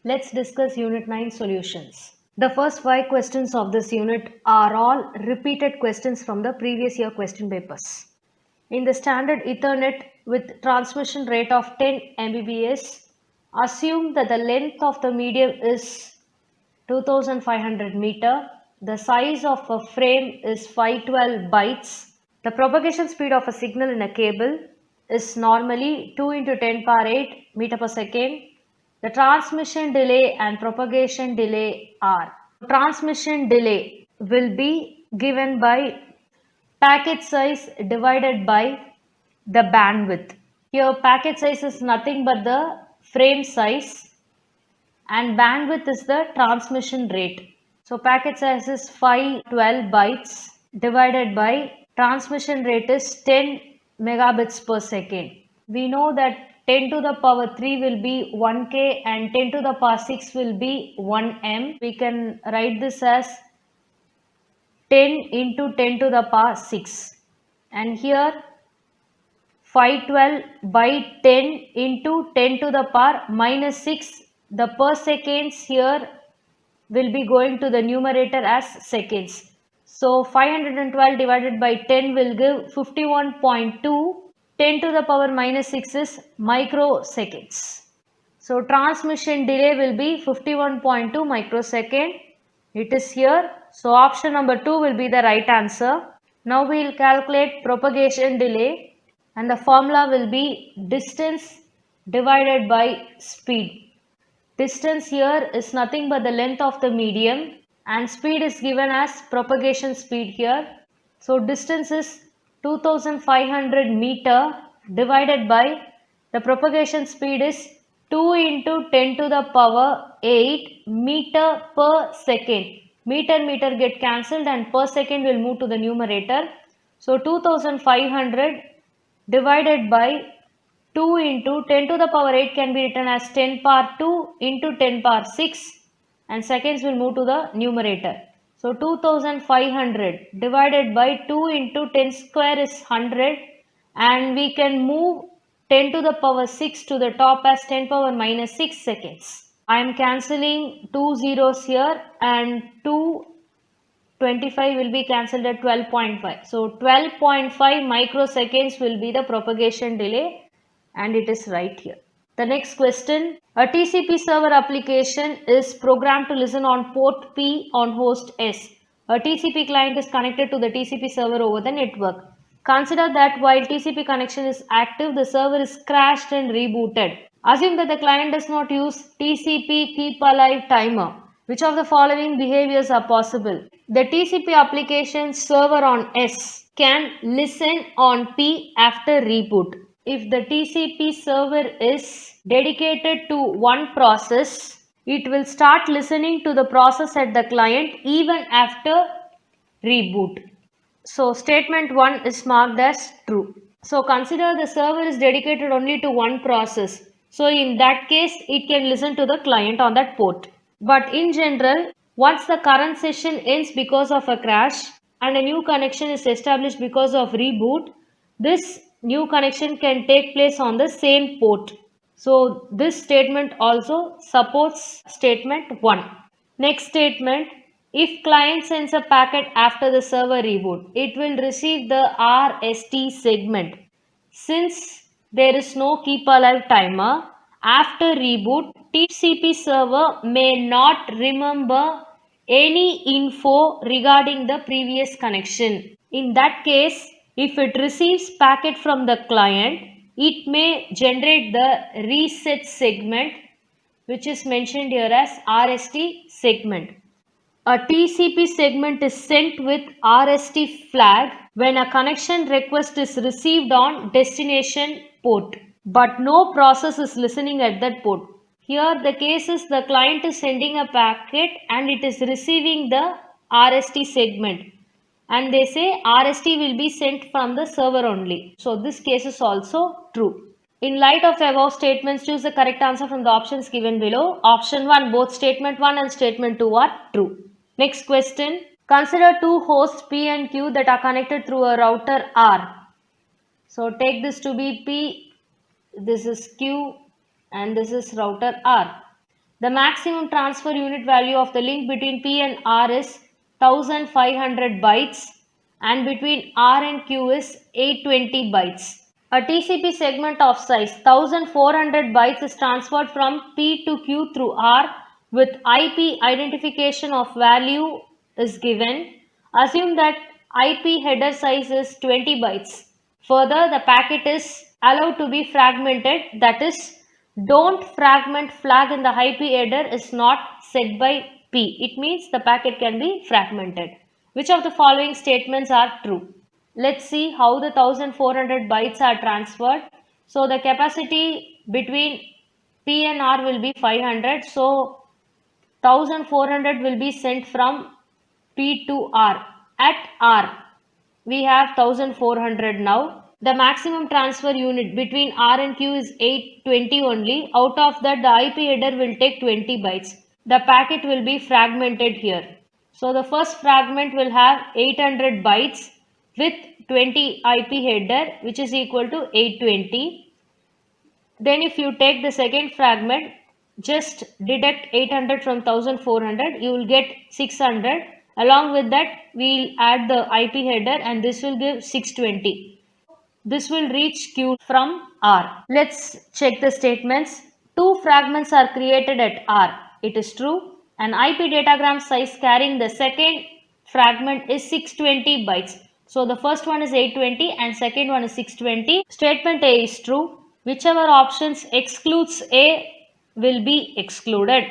Let's discuss Unit 9 solutions. The first 5 questions of this unit are all repeated questions from the previous year question papers. In the standard Ethernet with transmission rate of 10 Mbps, assume that the length of the medium is 2500 meter. The size of a frame is 512 bytes. The propagation speed of a signal in a cable is normally 2 into 10 power 8 meter per second. The transmission delay and propagation delay are. Transmission delay will be given by packet size divided by the bandwidth. Here packet size is nothing but the frame size and bandwidth is the transmission rate. So packet size is 512 bytes divided by transmission rate is 10 megabits per second. We know that 10 to the power 3 will be 1K and 10 to the power 6 will be 1M. We can write this as 10 into 10 to the power 6. And here 512 by 10 into 10 to the power minus 6. The per seconds here will be going to the numerator as seconds. So 512 divided by 10 will give 51.2. 10 to the power minus 6 is microseconds. So transmission delay will be 51.2 microsecond. It is here. So option number 2 will be the right answer. Now we will calculate propagation delay and the formula will be distance divided by speed. Distance here is nothing but the length of the medium and speed is given as propagation speed here. So distance is 2500 meter divided by the propagation speed is 2 into 10 to the power 8 meter per second. Meter get cancelled and per second will move to the numerator. So 2500 divided by 2 into 10 to the power 8 can be written as 10 power 2 into 10 power 6 and seconds will move to the numerator. So 2500 divided by 2 into 10 square is 100 and we can move 10 to the power 6 to the top as 10 power minus 6 seconds. I am cancelling 2 zeros here and 225 will be cancelled at 12.5. So 12.5 microseconds will be the propagation delay and it is right here. The next question, a TCP server application is programmed to listen on port P on host S. A TCP client is connected to the TCP server over the network. Consider that while TCP connection is active, the server is crashed and rebooted. Assume that the client does not use TCP keep alive timer. Which of the following behaviors are possible? The TCP application server on S can listen on P after reboot. If the TCP server is dedicated to one process, it will start listening to the process at the client even after reboot. So statement 1 is marked as true. So consider the server is dedicated only to one process. So in that case, it can listen to the client on that port. But in general, once the current session ends because of a crash and a new connection is established because of reboot, this new connection can take place on the same port. So this statement also supports statement 1. Next statement, if client sends a packet after the server reboot, it will receive the RST segment. Since there is no keep alive timer, after reboot, TCP server may not remember any info regarding the previous connection. In that case, if it receives packet from the client, it may generate the reset segment, which is mentioned here as RST segment. A TCP segment is sent with RST flag when a connection request is received on destination port, but no process is listening at that port. Here the case is the client is sending a packet and it is receiving the RST segment. And they say RST will be sent from the server only. So this case is also true. In light of the above statements, choose the correct answer from the options given below. Option 1, both statement 1 and statement 2 are true. Next question, consider two hosts P and Q that are connected through a router R. So take this to be P, this is Q and this is router R. The maximum transfer unit value of the link between P and R is 1500 bytes and between R and Q is 820 bytes. A TCP segment of size 1400 bytes is transferred from P to Q through R with IP identification of value is given. Assume that IP header size is 20 bytes. Further, the packet is allowed to be fragmented, that is, don't fragment flag in the IP header is not set by P. It means the packet can be fragmented. Which of the following statements are true? Let's see how the 1400 bytes are transferred. So the capacity between P and R will be 500. So 1400 will be sent from P to R. At R, we have 1400 now. The maximum transfer unit between R and Q is 820 only. Out of that, the IP header will take 20 bytes. The packet will be fragmented here. So the first fragment will have 800 bytes with 20 IP header, which is equal to 820. Then if you take the second fragment, just deduct 800 from 1400, you will get 600. Along with that, we will add the IP header and this will give 620. This will reach Q from R. Let's check the statements. Two fragments are created at R. It is true. An IP datagram size carrying the second fragment is 620 bytes. So the first one is 820 and second one is 620. Statement A is true. Whichever options excludes A will be excluded.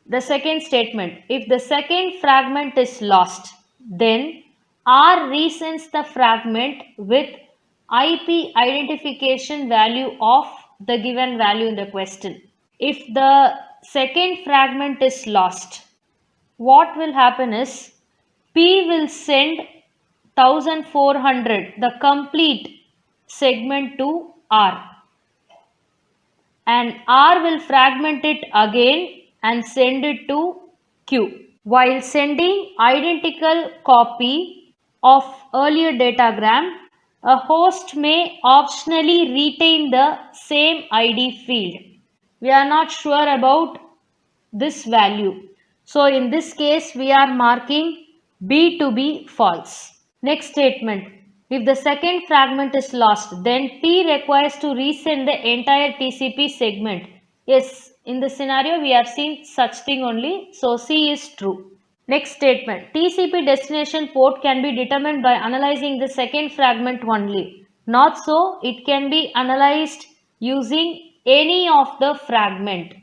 The second statement, if the second fragment is lost, then R resends the fragment with IP identification value of the given value in the question. If the second fragment is lost, what will happen is P will send 1400, the complete segment, to R, and R will fragment it again and send it to Q. While sending identical copy of earlier datagram, a host may optionally retain the same ID field. We are not sure about this value. So in this case, we are marking B to be false. Next statement. If the second fragment is lost, then P requires to resend the entire TCP segment. Yes, in this scenario, we have seen such thing only. So C is true. Next statement. TCP destination port can be determined by analyzing the second fragment only. Not so, it can be analyzed using any of the fragment.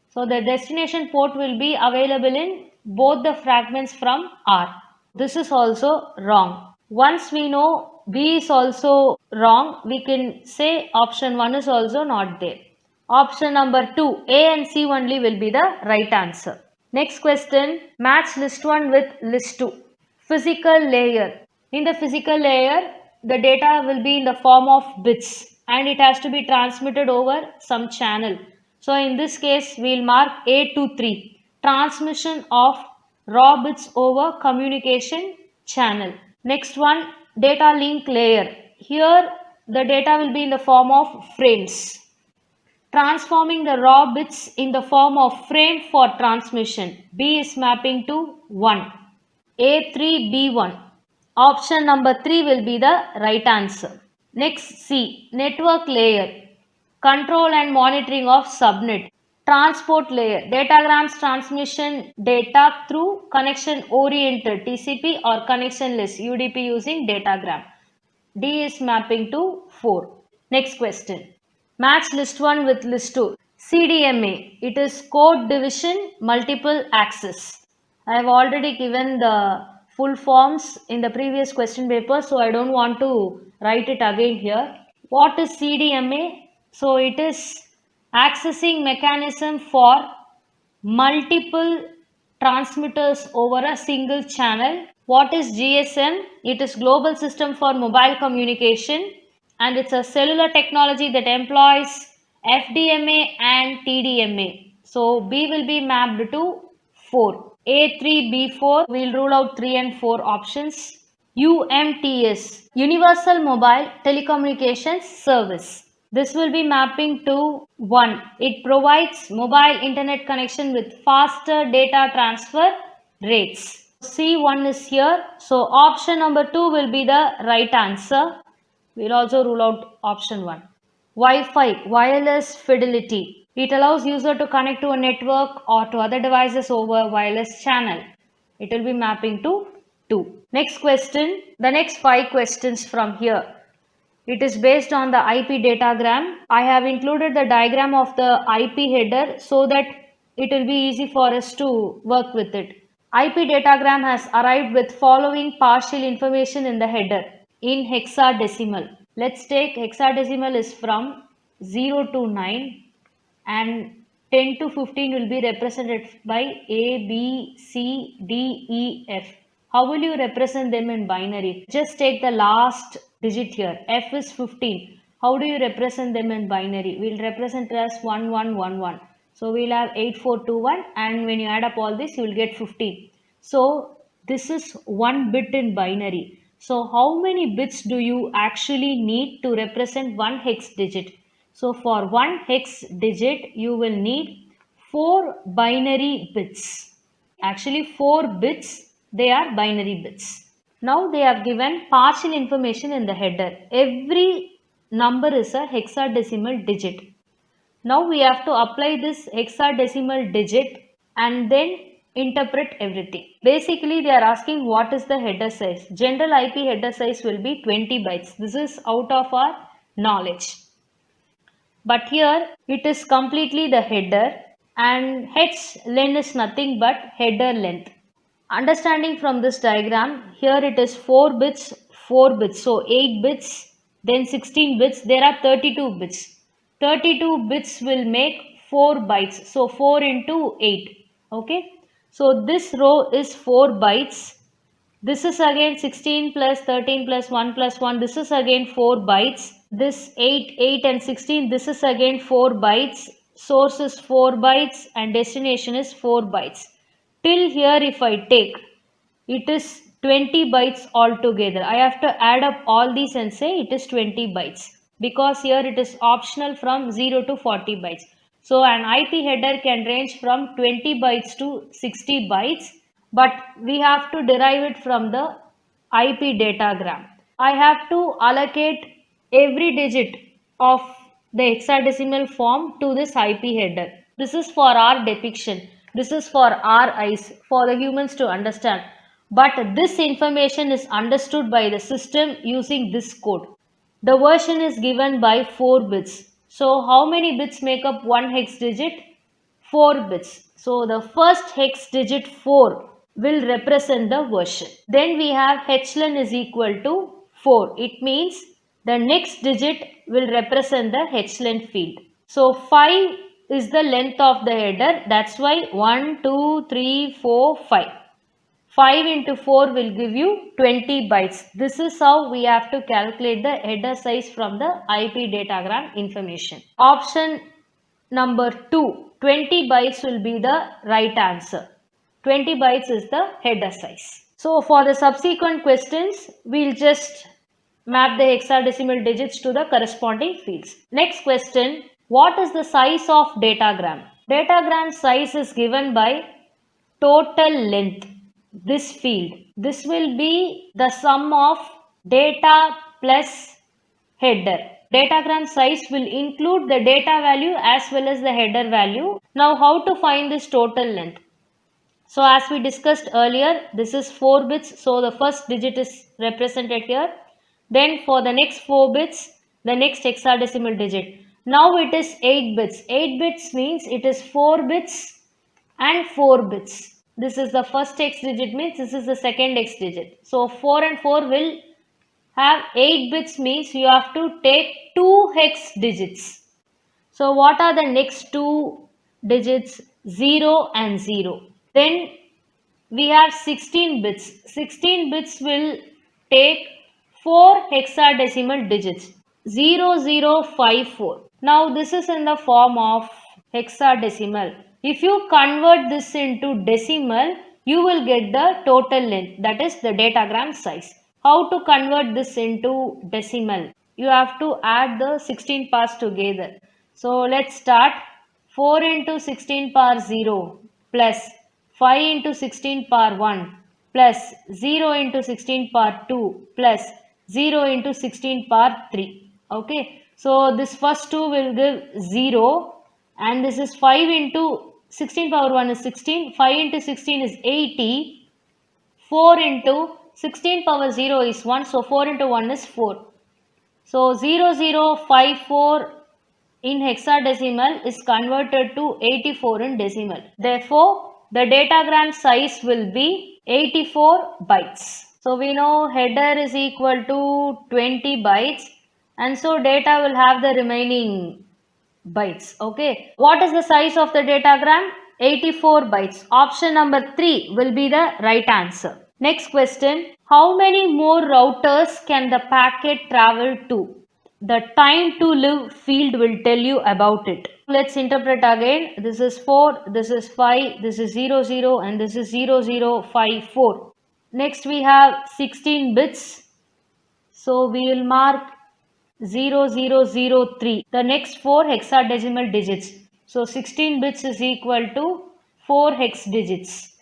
So the destination port will be available in both the fragments from R. This is also wrong. Once we know B is also wrong, we can say option 1 is also not there. Option number 2, A and C only will be the right answer. Next question, match list 1 with list 2. Physical layer. In the physical layer, the data will be in the form of bits and it has to be transmitted over some channel. So in this case, we will mark A23, transmission of raw bits over communication channel. Next one, data link layer. Here the data will be in the form of frames. Transforming the raw bits in the form of frame for transmission. B is mapping to 1. A3B1. Option number 3 will be the right answer. Next, C, network layer. Control and monitoring of subnet. Transport layer, datagrams transmission data through connection oriented TCP or connectionless UDP using datagram. D is mapping to 4. Next question. Match list 1 with list 2. CDMA, it is code division multiple access. I have already given the full forms in the previous question paper, so I don't want to write it again here. What is CDMA? So it is accessing mechanism for multiple transmitters over a single channel. What is GSM? It is Global System for Mobile Communication and it's a cellular technology that employs FDMA and TDMA. So B will be mapped to 4. A3, B4, we will rule out 3 and 4 options. UMTS, Universal Mobile Telecommunications Service. This will be mapping to 1. It provides mobile internet connection with faster data transfer rates. C1 is here. So option number 2 will be the right answer. We'll also rule out option 1. Wi-Fi, wireless fidelity. It allows user to connect to a network or to other devices over wireless channel. It will be mapping to 2. Next question. The next 5 questions from here. It is based on the IP datagram. I have included the diagram of the IP header so that it will be easy for us to work with it. IP datagram has arrived with following partial information in the header in hexadecimal. Let's take hexadecimal is from 0 to 9 and 10 to 15 will be represented by A, B, C, D, E, F. How will you represent them in binary? Just take the last digit here. F is 15. How do you represent them in binary? We'll represent it as 1111. So we'll have 8421 and when you add up all this you will get 15. So this is 1 bit in binary. So how many bits do you actually need to represent one hex digit? So for one hex digit, you will need 4 binary bits. Actually 4 bits, they are binary bits. Now they have given partial information in the header. Every number is a hexadecimal digit. Now we have to apply this hexadecimal digit and then interpret everything. Basically they are asking what is the header size. General IP header size will be 20 bytes. This is out of our knowledge. But here it is completely the header and len is nothing but header length. Understanding from this diagram, here it is 4 bits, 4 bits. So 8 bits, then 16 bits, there are 32 bits. 32 bits will make 4 bytes. So 4 into 8. Okay. So this row is 4 bytes. This is again 16 plus 13 plus 1 plus 1. This is again 4 bytes. This 8, 8 and 16. This is again 4 bytes. Source is 4 bytes and destination is 4 bytes. Till here if I take, it is 20 bytes altogether. I have to add up all these and say it is 20 bytes. Because here it is optional from 0 to 40 bytes. So an IP header can range from 20 bytes to 60 bytes. But we have to derive it from the IP datagram. I have to allocate every digit of the hexadecimal form to this IP header. This is for our depiction. This is for our eyes, for the humans to understand. But this information is understood by the system using this code. The version is given by 4 bits. So how many bits make up one hex digit? 4 bits. So the first hex digit 4 will represent the version. Then we have len is equal to 4. It means the next digit will represent the len field. So 5 is the length of the header. That's why 1, 2, 3, 4, 5. 5 into 4 will give you 20 bytes. This is how we have to calculate the header size from the IP datagram information. Option number 2. 20 bytes will be the right answer. 20 bytes is the header size. So for the subsequent questions, we'll just map the hexadecimal digits to the corresponding fields. Next question, what is the size of datagram? Datagram size is given by total length, this field. This will be the sum of data plus header. Datagram size will include the data value as well as the header value. Now how to find this total length? So as we discussed earlier, this is 4 bits. So the first digit is represented here. Then for the next 4 bits, the next hexadecimal digit. Now it is 8 bits. 8 bits means it is 4 bits and 4 bits. This is the first hex digit means this is the second hex digit. So 4 and 4 will have 8 bits means you have to take 2 hex digits. So what are the next 2 digits? 0 and 0. Then we have 16 bits. 16 bits will take 4 hexadecimal digits. 0054. Now this is in the form of hexadecimal. If you convert this into decimal, you will get the total length, that is the datagram size. How to convert this into decimal? you have to add the 16 parts together. So let's start. 4 into 16 power 0 plus 5 into 16 power 1 plus 0 into 16 power 2 plus 0 into 16 power 3. Okay. So this first 2 will give 0, and this is 5 into 16 power 1 is 16, 5 into 16 is 80, 4 into 16 power 0 is 1, so 4 into 1 is 4. So 0054 in hexadecimal is converted to 84 in decimal. Therefore, the datagram size will be 84 bytes. So we know header is equal to 20 bytes, and so data will have the remaining bytes. Okay. What is the size of the datagram? 84 bytes. Option number 3 will be the right answer. Next question. How many more routers can the packet travel to? The time to live field will tell you about it. Let's interpret again. This is 4, this is 5, this is 00, and this is 0054. Next we have 16 bits. So we will mark 0003. The next 4 hexadecimal digits. So 16 bits is equal to 4 hex digits.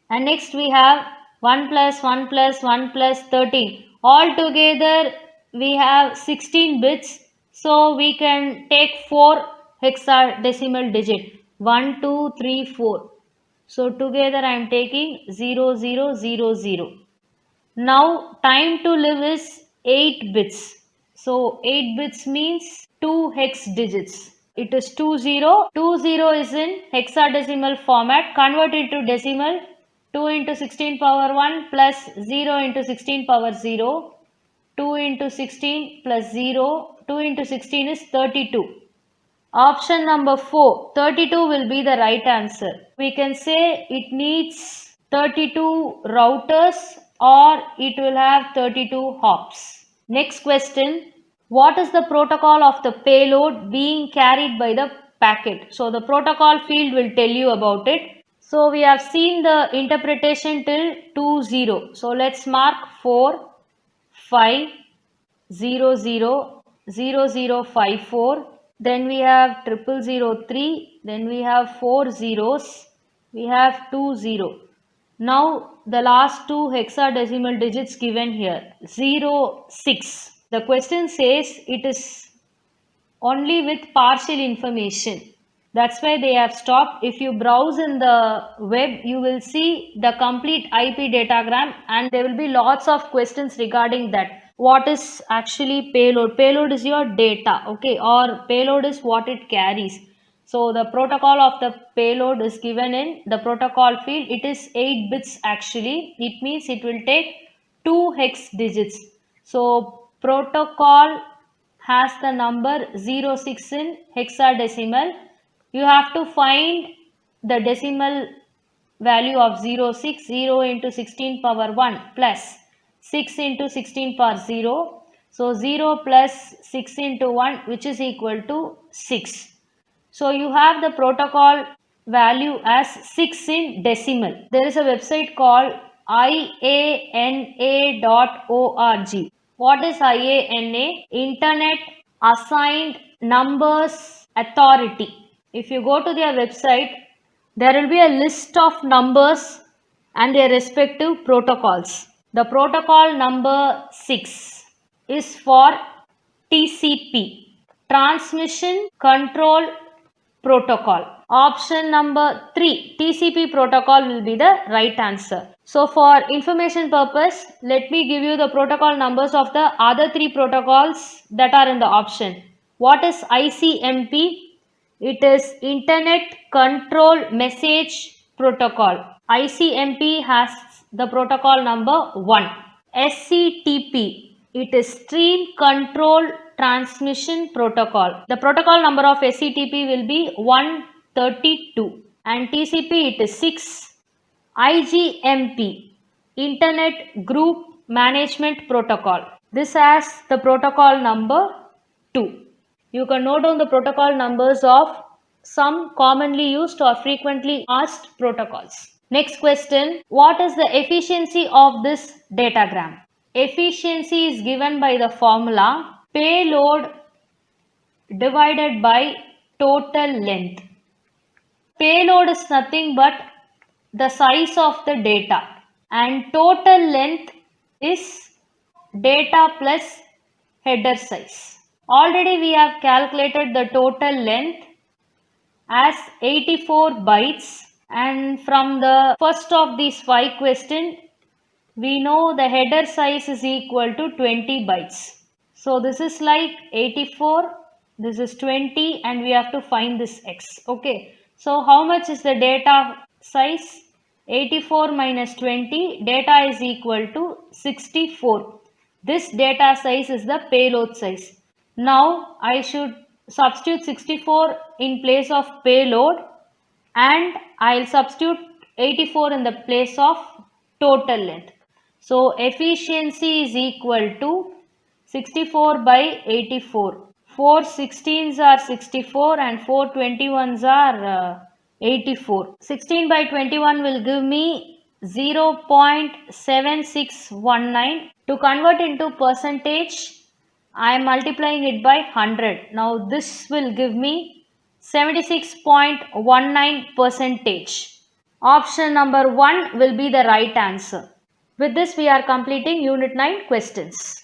And next we have 1 plus 1 plus 1 plus 13. All together we have 16 bits. So we can take 4 hexadecimal digit. 1, 2, 3, 4. So together I am taking 0000. Now time to live is 8 bits. So 8 bits means 2 hex digits. It is 20. 20 is in hexadecimal format. Convert it to decimal. 2 into 16 power 1 plus 0 into 16 power 0. 2 into 16 plus 0. 2 into 16 is 32. Option number 4, 32 will be the right answer. We can say it needs 32 routers or it will have 32 hops. Next question. What is the protocol of the payload being carried by the packet? So the protocol field will tell you about it. So we have seen the interpretation till 20. So let's mark 4, 5, 000054. Then we have 0003. Then we have 4 zeros. We have 20. Now the last 2 hexadecimal digits given here, 06. The question says it is only with partial information. That's why they have stopped. If you browse in the web, you will see the complete IP datagram, and there will be lots of questions regarding that. What is actually payload? Payload is your data, okay, or payload is what it carries. So the protocol of the payload is given in the protocol field. It is 8 bits actually. It means it will take 2 hex digits. So protocol has the number 06 in hexadecimal. You have to find the decimal value of 06. 0 into 16 power 1 plus 6 into 16 power 0. So 0 plus 6 into 1, which is equal to 6. So you have the protocol value as 6 in decimal. There is a website called iana.org. What is IANA? Internet Assigned Numbers Authority. If you go to their website, there will be a list of numbers and their respective protocols. The protocol number 6 is for TCP, Transmission Control Protocol. Option number 3, TCP protocol, will be the right answer. So for information purpose, let me give you the protocol numbers of the other 3 protocols that are in the option. What is ICMP? It is Internet Control Message Protocol. ICMP has the protocol number 1. SCTP, it is Stream Control Transmission Protocol. The protocol number of SCTP will be 132, and TCP it is 6. IGMP, Internet Group Management Protocol. This has the protocol number 2. You can note down the protocol numbers of some commonly used or frequently asked protocols. Next question. What is the efficiency of this datagram? Efficiency is given by the formula Payload divided by total length. Payload is nothing but the size of the data, and total length is data plus header size. Already we have calculated the total length as 84 bytes, and from the first of these 5 questions we know the header size is equal to 20 bytes. So this is like 84, this is 20, and we have to find this x. Okay. So how much is the data size? 84 minus 20, data is equal to 64. This data size is the payload size. Now I should substitute 64 in place of payload, and I'll substitute 84 in the place of total length. So efficiency is equal to 64 by 84. 4 16s are 64 and 4 21s are 84. 16 by 21 will give me 0.7619. To convert into percentage, I am multiplying it by 100. Now this will give me 76.19%. Option number 1 will be the right answer. With this we are completing Unit 9 questions.